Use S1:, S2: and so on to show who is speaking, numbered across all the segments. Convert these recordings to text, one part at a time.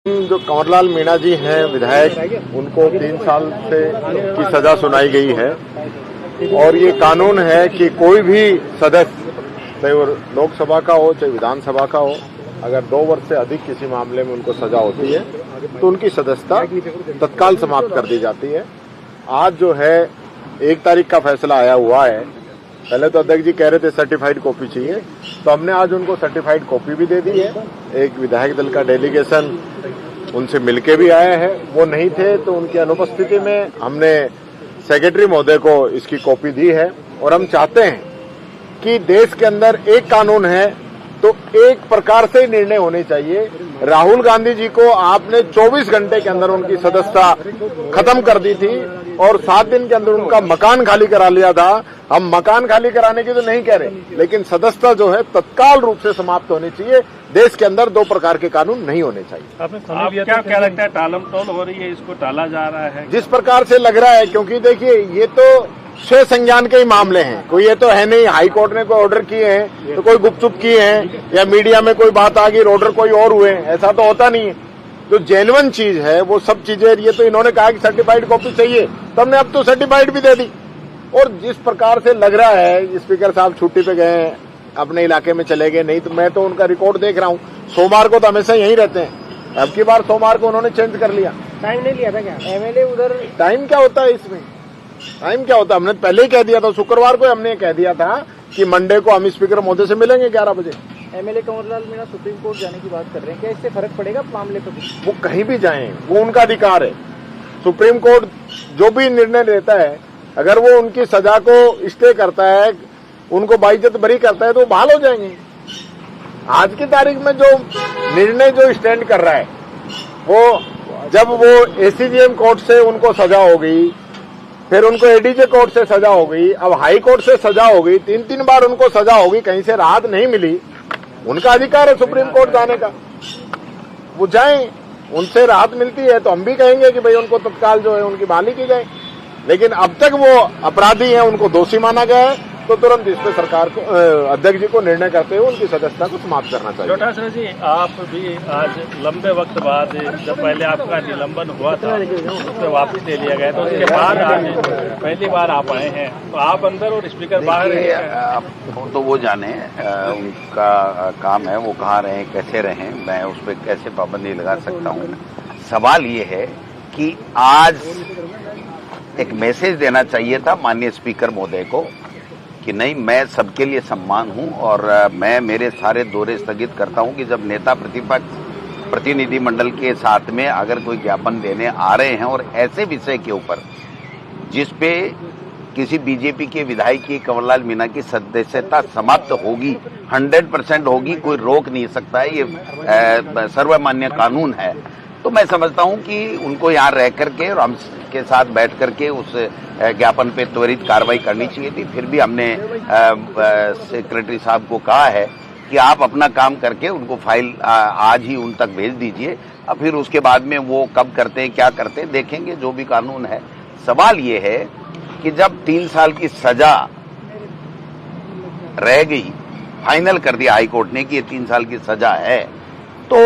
S1: जो कंवरलाल मीणा जी हैं विधायक, उनको 3 साल से की सजा सुनाई गई है और ये कानून है कि कोई भी सदस्य, चाहे वो लोकसभा का हो चाहे विधानसभा का हो, अगर 2 वर्ष से अधिक किसी मामले में उनको सजा होती है तो उनकी सदस्यता तत्काल समाप्त कर दी जाती है। आज जो है 1 तारीख का फैसला आया हुआ है। पहले तो अध्यक्ष जी कह रहे थे सर्टिफाइड कॉपी चाहिए, तो हमने आज उनको सर्टिफाइड कॉपी भी दे दी है। एक विधायक दल का डेलीगेशन उनसे मिलके भी आया है, वो नहीं थे तो उनकी अनुपस्थिति में हमने सेक्रेटरी महोदय को इसकी कॉपी दी है। और हम चाहते हैं कि देश के अंदर एक कानून है तो एक प्रकार से निर्णय होने चाहिए। राहुल गांधी जी को आपने 24 घंटे के अंदर उनकी सदस्यता खत्म कर दी थी और 7 दिन के अंदर उनका मकान खाली करा लिया था। हम मकान खाली कराने की तो नहीं कह रहे, लेकिन सदस्यता जो है तत्काल रूप से समाप्त होनी चाहिए। देश के अंदर 2 प्रकार के कानून नहीं होने चाहिए।
S2: आप क्या लगता है, टालम टोल हो रही है, इसको टाला जा रहा है?
S1: जिस प्रकार से लग रहा है, क्योंकि देखिए ये तो स्वयं संज्ञान के ही मामले हैं, कोई ये तो है नहीं हाई कोर्ट ने कोई ऑर्डर किए हैं तो कोई गुपचुप किए हैं या मीडिया में कोई बात आ गई ऑर्डर कोई और हुए, ऐसा तो होता नहीं है। जो जेन्युइन चीज है वो सब चीजें, ये तो इन्होंने कहा कि सर्टिफाइड कॉपी चाहिए तो हमने अब तो सर्टिफाइड भी दे दी। और जिस प्रकार से लग रहा है स्पीकर साहब छुट्टी पे गए, अपने इलाके में चले गए, नहीं तो मैं तो उनका रिकॉर्ड देख रहा हूँ, सोमवार को तो हमेशा यहीं रहते हैं, अब की बार सोमवार को उन्होंने चेंज कर लिया।
S3: टाइम नहीं लिया था क्या एमएलए उधर?
S1: टाइम क्या होता है इसमें, टाइम क्या होता है? हमने पहले ही कह दिया था, शुक्रवार को हमने कह दिया था कि मंडे को हम स्पीकर महोदय से मिलेंगे 11 बजे।
S3: MLA Kanwarlal Meena supreme court जाने की बात कर रहे हैं, क्या इससे फर्क पड़ेगा मामले पर?
S1: वो कहीं भी जाएं, वो उनका अधिकार है। सुप्रीम कोर्ट जो भी निर्णय लेता है, अगर वो उनकी सजा को स्टे करता है, उनको बाइज्जत बरी करता है तो वो बहाल हो जाएंगे। आज की तारीख में जो निर्णय जो स्टैंड कर रहा है, वो जब वो एसीजीएम कोर्ट से उनको सजा हो गई, फिर उनको एडीजे कोर्ट से सजा हो गई, अब हाई कोर्ट से सजा हो गई, 3 बार उनको सजा होगी, कहीं से राहत नहीं मिली। उनका अधिकार है सुप्रीम कोर्ट जाने का, वो जाएं, उनसे राहत मिलती है तो हम भी कहेंगे कि भाई उनको तत्काल जो है उनकी बहाली की जाए। लेकिन अब तक वो अपराधी हैं, उनको दोषी माना गया है, तो तुरंत इस पर सरकार को, अध्यक्ष जी को निर्णय करते हुए उनकी सदस्यता को समाप्त करना चाहिए।
S2: चौटासरा जी, आप भी आज लंबे वक्त बाद, जब पहले आपका निलंबन हुआ था उसमें वापस ले लिया गया, तो उसके बाद आज पहली बार आप आए हैं, तो आप अंदर और स्पीकर बाहर हैं।
S4: तो वो जाने, उनका काम है, वो कहाँ रहे कैसे रहे, मैं उस पर कैसे पाबंदी लगा सकता हूँ। सवाल ये है कि आज एक मैसेज देना चाहिए था माननीय स्पीकर महोदय को कि नहीं, मैं सबके लिए सम्मान हूं और मैं मेरे सारे दौरे स्थगित करता हूं कि जब नेता प्रतिपक्ष प्रतिनिधि मंडल के साथ में अगर कोई ज्ञापन देने आ रहे हैं और ऐसे विषय के ऊपर जिस पे किसी बीजेपी के विधायक की कंवरलाल मीणा की सदस्यता समाप्त होगी, 100% होगी, कोई रोक नहीं सकता है, ये सर्वमान्य कानून है। तो मैं समझता हूं कि उनको यहाँ रह करके और हम के साथ बैठ करके उस ज्ञापन पे त्वरित कार्रवाई करनी चाहिए थी। फिर भी हमने सेक्रेटरी साहब को कहा है कि आप अपना काम करके उनको फाइल आज ही उन तक भेज दीजिए, और फिर उसके बाद में वो कब करते हैं क्या करते हैं देखेंगे, जो भी कानून है। सवाल ये है कि जब 3 साल की सजा रह गई, फाइनल कर दिया हाई कोर्ट ने कि ये 3 साल की सजा है, तो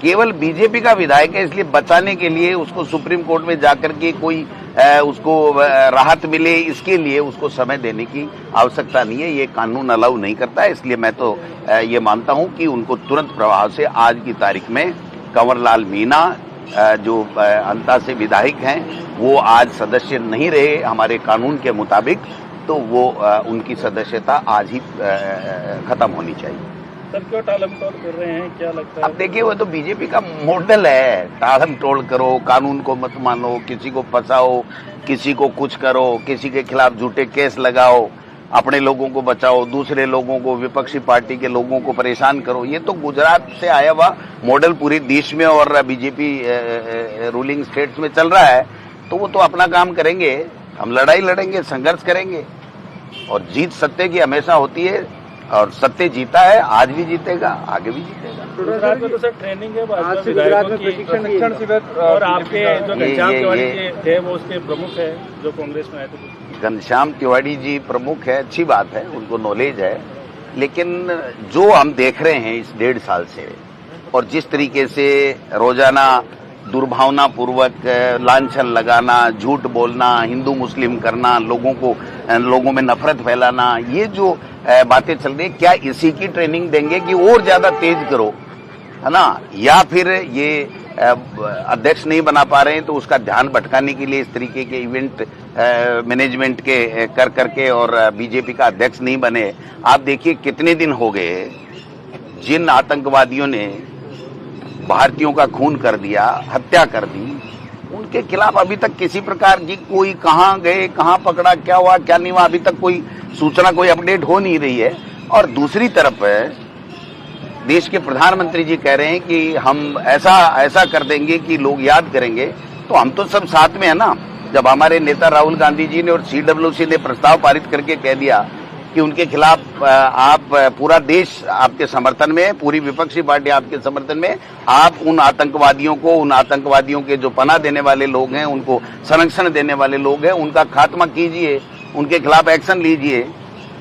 S4: केवल बीजेपी का विधायक है, इसलिए बचाने के लिए उसको सुप्रीम कोर्ट में जाकर के कोई उसको राहत मिले, इसके लिए उसको समय देने की आवश्यकता नहीं है, ये कानून अलाउ नहीं करता है। इसलिए मैं तो ये मानता हूं कि उनको तुरंत प्रभाव से आज की तारीख में कंवरलाल मीणा जो अंता से विधायक हैं, वो आज सदस्य नहीं रहे हमारे कानून के मुताबिक, तो वो उनकी सदस्यता आज ही खत्म होनी चाहिए।
S2: सर, क्यों टालम टोल कर रहे हैं, क्या लगता है?
S4: अब देखिए, वो तो बीजेपी का मॉडल है, टालम टोल करो, कानून को मत मानो, किसी को फंसाओ, किसी को कुछ करो, किसी के खिलाफ झूठे केस लगाओ, अपने लोगों को बचाओ, दूसरे लोगों को, विपक्षी पार्टी के लोगों को परेशान करो। ये तो गुजरात से आया हुआ मॉडल पूरे देश में और बीजेपी रूलिंग स्टेट्स में चल रहा है। तो वो तो अपना काम करेंगे, हम लड़ाई लड़ेंगे, संघर्ष करेंगे, और जीत सत्य की हमेशा होती है और सत्य जीता है, आज भी जीतेगा, आगे भी जीतेगा।
S2: गुजरात में तो सर ट्रेनिंग है,
S3: आज से गुजरात में प्रशिक्षण शिविर,
S2: और आपके जो घनश्याम तिवारी जी थे वो उसके प्रमुख है, जो कांग्रेस में आए थे।
S4: घनश्याम तिवारी जी प्रमुख है, अच्छी बात है, उनको नॉलेज है, लेकिन जो हम देख रहे हैं इस 1.5 साल से और जिस तरीके से रोजाना दुर्भावना पूर्वक लांछन लगाना, झूठ बोलना, हिंदू मुस्लिम करना, लोगों में नफरत फैलाना, ये जो बातें चल रही है, क्या इसी की ट्रेनिंग देंगे कि और ज्यादा तेज करो, है ना? या फिर ये अध्यक्ष नहीं बना पा रहे हैं तो उसका ध्यान भटकाने के लिए इस तरीके के इवेंट मैनेजमेंट के कर करके और बीजेपी का अध्यक्ष नहीं बने। आप देखिए कितने दिन हो गए जिन आतंकवादियों ने भारतीयों का खून कर दिया, हत्या कर दी, उनके खिलाफ अभी तक किसी प्रकार की कोई कहां गए, कहां पकड़ा, क्या हुआ क्या नहीं हुआ, अभी तक कोई सूचना, कोई अपडेट हो नहीं रही है। और दूसरी तरफ देश के प्रधानमंत्री जी कह रहे हैं कि हम ऐसा कर देंगे कि लोग याद करेंगे। तो हम तो सब साथ में है ना। जब हमारे नेता राहुल गांधी जी ने और CWC ने प्रस्ताव पारित करके कह दिया कि उनके खिलाफ आप, पूरा देश आपके समर्थन में, पूरी विपक्षी पार्टी आपके समर्थन में, आप उन आतंकवादियों के जो पनाह देने वाले लोग हैं, उनको संरक्षण देने वाले लोग हैं, उनका खात्मा कीजिए, उनके खिलाफ एक्शन लीजिए।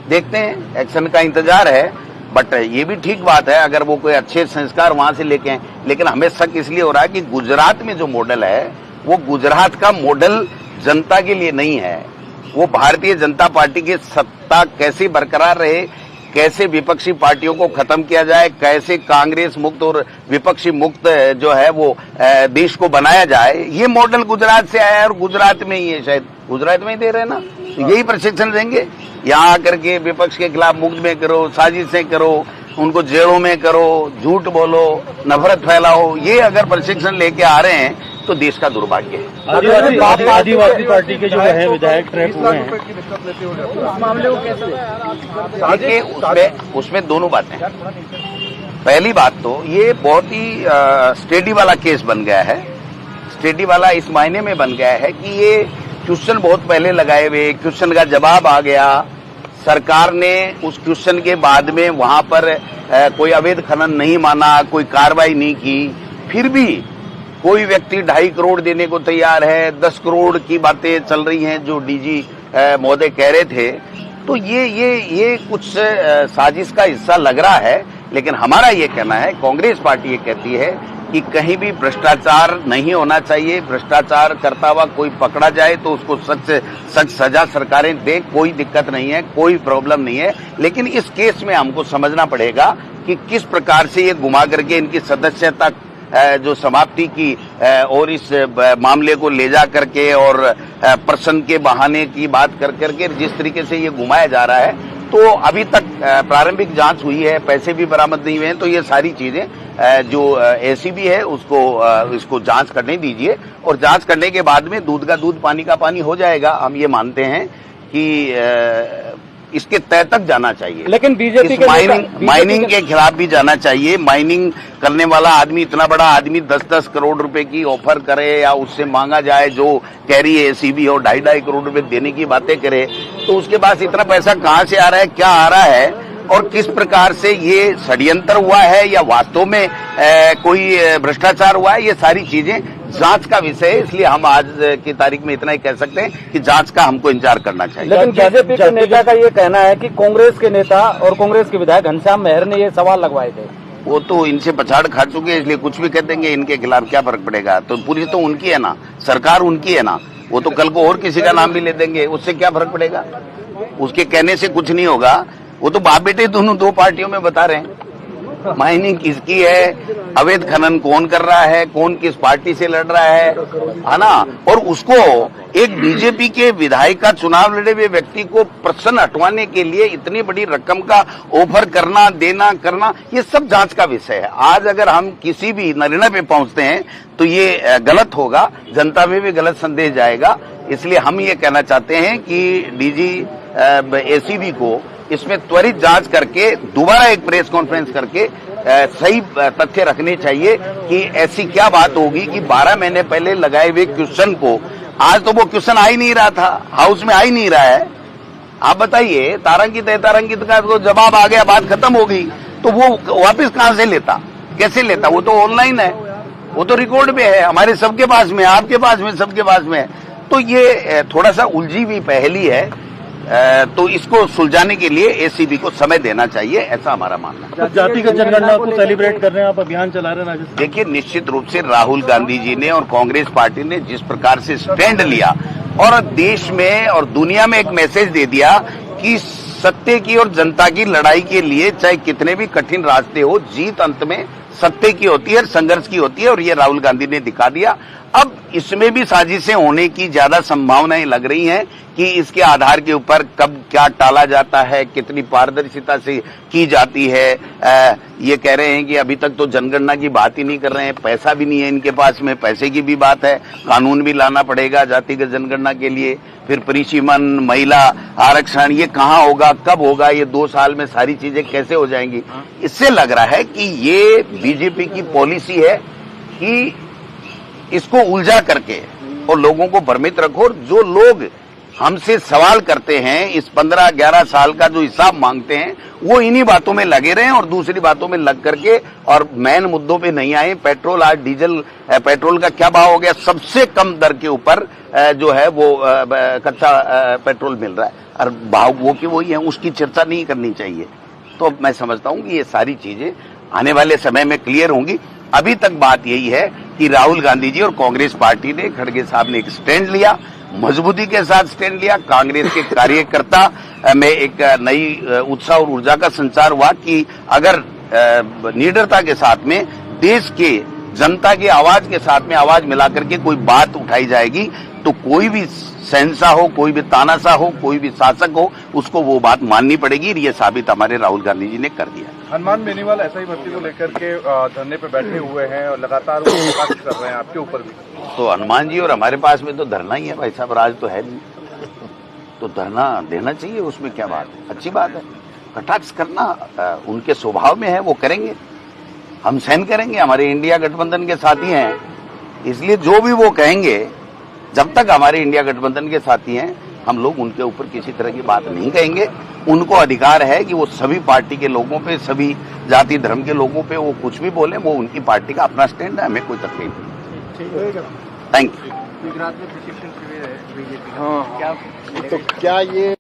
S4: देखते हैं, एक्शन का इंतजार है। बट ये भी ठीक बात है अगर वो कोई अच्छे संस्कार वहां से लेके आए। लेकिन हमें शक इसलिए हो रहा है कि गुजरात में जो मॉडल है वो गुजरात का मॉडल जनता के लिए नहीं है। वो भारतीय जनता पार्टी की सत्ता कैसे बरकरार रहे, कैसे विपक्षी पार्टियों को खत्म किया जाए, कैसे कांग्रेस मुक्त और विपक्षी मुक्त जो है वो देश को बनाया जाए, ये मॉडल गुजरात से आया है। और गुजरात में ही है, शायद गुजरात में ही दे रहे हैं ना, तो यही प्रशिक्षण देंगे। यहाँ आकर के विपक्ष के खिलाफ मुक्त में करो, साजिशें करो, उनको जेलों में करो, झूठ बोलो, नफरत फैलाओ, ये अगर प्रशिक्षण लेके आ रहे हैं तो देश का दुर्भाग्य है।
S3: आदिवासी पार्टी के जो है विधायक ट्रैप हुए हैं, उस मामले को कैसे?
S4: देखिए, उसमें दोनों बातें। पहली बात तो ये बहुत ही स्टेडी वाला केस बन गया है। स्टेडी वाला इस मायने में बन गया है कि ये क्वेश्चन बहुत पहले लगाए हुए, क्वेश्चन का जवाब आ गया, सरकार ने उस क्वेश्चन के बाद में वहां पर कोई अवैध खनन नहीं माना, कोई कार्रवाई नहीं की, फिर भी कोई व्यक्ति 2.5 करोड़ देने को तैयार है, 10 करोड़ की बातें चल रही हैं जो डीजी महोदय कह रहे थे। तो ये कुछ साजिश का हिस्सा लग रहा है। लेकिन हमारा ये कहना है, कांग्रेस पार्टी ये कहती है कि कहीं भी भ्रष्टाचार नहीं होना चाहिए। भ्रष्टाचार करता हुआ कोई पकड़ा जाए तो उसको सख्त सजा सरकारें दे, कोई दिक्कत नहीं है, कोई प्रॉब्लम नहीं है। लेकिन इस केस में हमको समझना पड़ेगा कि किस प्रकार से ये घुमा करके इनकी सदस्यता जो समाप्ति की और इस मामले को ले जा करके और प्रश्न के बहाने की बात कर करके जिस तरीके से ये घुमाया जा रहा है, तो अभी तक प्रारंभिक जांच हुई है, पैसे भी बरामद नहीं हुए हैं। तो ये सारी चीजें जो ACB है इसको जांच करने दीजिए, और जांच करने के बाद में दूध का दूध, पानी का पानी हो जाएगा। हम ये मानते हैं कि इसके तय तक जाना चाहिए।
S3: लेकिन बीजेपी के
S4: माइनिंग के खिलाफ भी जाना चाहिए। माइनिंग करने वाला आदमी, इतना बड़ा आदमी 10-10 करोड़ रुपए की ऑफर करे या उससे मांगा जाए, जो कह रही है ACB, और 2.5 करोड़ रुपए देने की बातें करे, तो उसके पास इतना पैसा कहां से आ रहा है, क्या आ रहा है, और किस प्रकार से ये षड्यंत्र हुआ है या वास्तव में कोई भ्रष्टाचार हुआ है, ये सारी चीजें जांच का विषय है। इसलिए हम आज की तारीख में इतना ही कह सकते हैं कि जांच का हमको इंतजार करना चाहिए।
S3: लेकिन बीजेपी के नेता का ये कहना है कि कांग्रेस के नेता और कांग्रेस के विधायक घनश्याम मेहर ने ये सवाल लगवाए थे।
S4: वो तो इनसे पछाड़ खा चुके हैं, इसलिए कुछ भी कह देंगे, इनके खिलाफ क्या फर्क पड़ेगा। तो पूरी तो उनकी है ना, सरकार उनकी है ना। वो तो कल को और किसी का नाम भी ले देंगे, उससे क्या फर्क पड़ेगा। उसके कहने से कुछ नहीं होगा। वो तो बाप बेटे दोनों दो पार्टियों में बता रहे हैं माइनिंग किसकी है, अवैध खनन कौन कर रहा है, कौन किस पार्टी से लड़ रहा है ना। और उसको एक बीजेपी के विधायक का चुनाव लड़े हुए व्यक्ति को प्रश्न हटवाने के लिए इतनी बड़ी रकम का ऑफर करना, देना, करना, ये सब जांच का विषय है। आज अगर हम किसी भी निर्णय पे पहुंचते हैं तो ये गलत होगा, जनता में भी गलत संदेश जाएगा। इसलिए हम ये कहना चाहते हैं कि डीजी ACB को इसमें त्वरित जांच करके दोबारा एक प्रेस कॉन्फ्रेंस करके सही तथ्य रखने चाहिए कि ऐसी क्या बात होगी कि 12 महीने पहले लगाए हुए क्वेश्चन को आज तो वो क्वेश्चन आ ही नहीं रहा था, हाउस में आ ही नहीं रहा है। आप बताइए, तारांकित का तो जवाब आ गया, बात खत्म हो गई, तो वो वापस कहां से लेता, कैसे लेता। वो तो ऑनलाइन है, वो तो रिकॉर्ड में है, हमारे सबके पास में, आपके पास में, सबके पास में है। तो ये थोड़ा सा उलझी हुई पहेली है। तो इसको सुलझाने के लिए एसीबी को समय देना चाहिए, ऐसा हमारा मानना है।
S5: तो जातिगत जनगणना को सेलिब्रेट कर रहे हैं, आप अभियान चला रहे हैं राजस्थान।
S4: देखिए, निश्चित रूप से राहुल गांधी जी ने और कांग्रेस पार्टी ने जिस प्रकार से स्टैंड लिया और देश में और दुनिया में एक मैसेज दे दिया कि सत्य की और जनता की लड़ाई के लिए चाहे कितने भी कठिन रास्ते हो, जीत अंत में सत्य की होती है, संघर्ष की होती है, और ये राहुल गांधी ने दिखा दिया। अब इसमें भी साजिशें होने की ज्यादा संभावनाएं लग रही हैं कि इसके आधार के ऊपर कब क्या टाला जाता है, कितनी पारदर्शिता से की जाती है। ये कह रहे हैं कि अभी तक तो जनगणना की बात ही नहीं कर रहे हैं, पैसा भी नहीं है इनके पास में, पैसे की भी बात है, कानून भी लाना पड़ेगा जातिगत जनगणना के लिए, फिर परिसीमन, महिला आरक्षण, ये कहाँ होगा, कब होगा, ये 2 साल में सारी चीजें कैसे हो जाएंगी। इससे लग रहा है कि ये बीजेपी की पॉलिसी है कि इसको उलझा करके और लोगों को भ्रमित रखो, और जो लोग हमसे सवाल करते हैं, इस 15-11 साल का जो हिसाब मांगते हैं, वो इन्हीं बातों में लगे रहे और दूसरी बातों में लग करके और मेन मुद्दों पे नहीं आए। पेट्रोल, आज डीजल पेट्रोल का क्या भाव हो गया, सबसे कम दर के ऊपर जो है वो कच्चा पेट्रोल मिल रहा है, और भाव वो की वही है, उसकी चर्चा नहीं करनी चाहिए। तो मैं समझता हूं कि ये सारी चीजें आने वाले समय में क्लियर होंगी। अभी तक बात यही है कि राहुल गांधी जी और कांग्रेस पार्टी ने, खड़गे साहब ने एक स्टैंड लिया, मजबूती के साथ स्टैंड लिया। कांग्रेस के कार्यकर्ता में एक नई उत्साह और ऊर्जा का संचार हुआ कि अगर निडरता के साथ में देश के जनता की आवाज के साथ में आवाज मिलाकर के कोई बात उठाई जाएगी तो कोई भी शहंशाह हो, कोई भी तानाशाह हो, कोई भी शासक हो, उसको वो बात माननी पड़ेगी। ये साबित हमारे राहुल गांधी जी ने कर दिया।
S6: हनुमान बेनीवाल एसआई भर्ती को लेकर के धरने पे बैठे हुए हैं और लगातार वो कटाक्ष कर रहे हैं आपके ऊपर भी।
S4: तो हनुमान जी और हमारे पास में तो धरना ही है भाई साहब, राज तो है नहीं, तो धरना देना चाहिए, उसमें क्या बात है, अच्छी बात है। कटाक्ष करना उनके स्वभाव में है, वो करेंगे, हम सहन करेंगे, हमारे इंडिया गठबंधन के साथी हैं, इसलिए जो भी वो कहेंगे, जब तक हमारे इंडिया गठबंधन के साथी हैं, हम लोग उनके ऊपर किसी तरह की बात नहीं कहेंगे। उनको अधिकार है कि वो सभी पार्टी के लोगों पे, सभी जाति धर्म के लोगों पे वो कुछ भी बोले, वो उनकी पार्टी का अपना स्टैंड है, हमें कोई तकलीफ नहीं। Thank you.
S6: गुजरात में प्रशिक्षण शिविर है बीजेपी का,
S1: तो क्या ये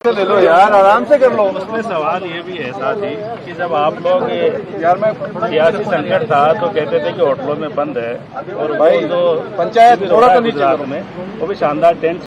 S5: ले लो यार, आराम से कर लो।
S2: उसमें सवाल ये भी है साथ ही कि जब आप लोग यार में सियासी संकट था तो कहते थे कि होटलों में बंद है, और
S5: भाई
S2: जो
S5: पंचायत थोड़ा तो नीचे
S2: गुजरात में वो भी शानदार टेंट